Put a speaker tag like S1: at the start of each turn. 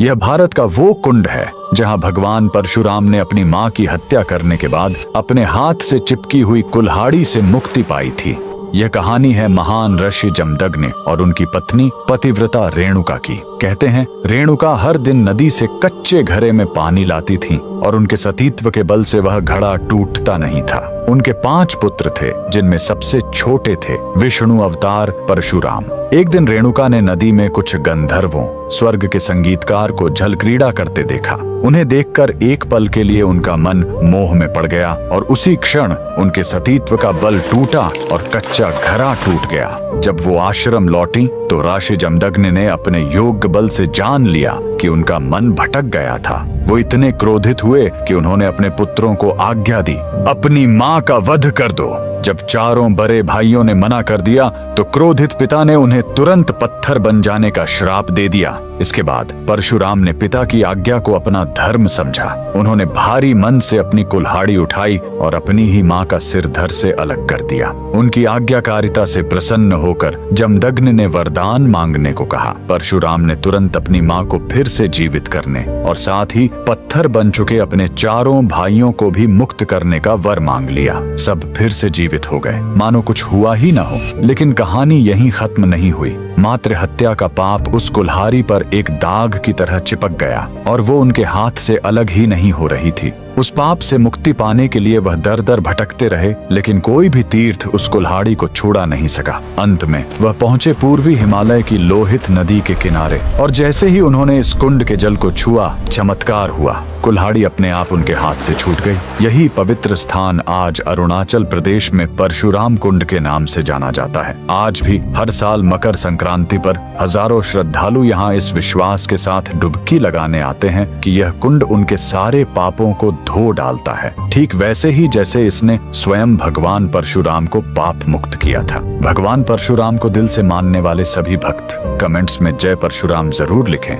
S1: यह भारत का वो कुंड है जहां भगवान परशुराम ने अपनी मां की हत्या करने के बाद अपने हाथ से चिपकी हुई कुल्हाड़ी से मुक्ति पाई थी। यह कहानी है महान ऋषि जमदग्नि और उनकी पत्नी पतिव्रता रेणुका की। कहते हैं रेणुका हर दिन नदी से कच्चे घड़े में पानी लाती थीं और उनके सतीत्व के बल से वह घड़ा टूटता नहीं था। उनके 5 पुत्र थे जिनमें सबसे छोटे थे विष्णु अवतार परशुराम। एक दिन रेणुका ने नदी में कुछ गंधर्वों स्वर्ग के संगीतकार को जल क्रीड़ा करते देखा। उन्हें देखकर एक पल के लिए उनका मन मोह में पड़ गया और उसी क्षण उनके सतीत्व का बल टूटा और कच्चा घड़ा टूट गया। जब वो आश्रम लौटी तो ऋषि जमदग्नि ने अपने योग बल से जान लिया कि उनका मन भटक गया था। वो इतने क्रोधित हुए कि उन्होंने अपने पुत्रों को आज्ञा दी, अपनी मां का वध कर दो। जब चारों बड़े भाइयों ने मना कर दिया तो क्रोधित पिता ने उन्हें तुरंत पत्थर बन जाने का श्राप दे दिया। इसके बाद परशुराम ने पिता की आज्ञा को अपना धर्म समझा। उन्होंने भारी मन से अपनी कुल्हाड़ी उठाई और अपनी ही मां का सिर धड़ से अलग कर दिया। उनकी आज्ञाकारिता से प्रसन्न होकर जमदग्नि ने वरदान मांगने को कहा। परशुराम ने तुरंत अपनी मां को फिर से जीवित करने और साथ ही पत्थर बन चुके अपने चारों भाइयों को भी मुक्त करने का वर मांग लिया। सब फिर से जीवित हो गए, मानो कुछ हुआ ही न हो। लेकिन कहानी यहीं खत्म नहीं हुई। मातृ हत्या का पाप उस कुल्हाड़ी पर एक दाग की तरह चिपक गया और वो उनके हाथ से अलग ही नहीं हो रही थी। उस पाप से मुक्ति पाने के लिए वह दर दर भटकते रहे, लेकिन कोई भी तीर्थ उस कुल्हाड़ी को छुड़ा नहीं सका। अंत में वह पहुंचे पूर्वी हिमालय की लोहित नदी के किनारे और जैसे ही उन्होंने इस कुंड के जल को छुआ, चमत्कार हुआ। कुल्हाड़ी अपने आप उनके हाथ से छूट गई। यही पवित्र स्थान आज अरुणाचल प्रदेश में परशुराम कुंड के नाम से जाना जाता है। आज भी हर साल मकर संक्रांति पर हजारों श्रद्धालु यहाँ इस विश्वास के साथ डुबकी लगाने आते हैं कि यह कुंड उनके सारे पापों को धो डालता है, ठीक वैसे ही जैसे इसने स्वयं भगवान परशुराम को पाप मुक्त किया था। भगवान परशुराम को दिल से मानने वाले सभी भक्त कमेंट्स में जय परशुराम जरूर लिखें।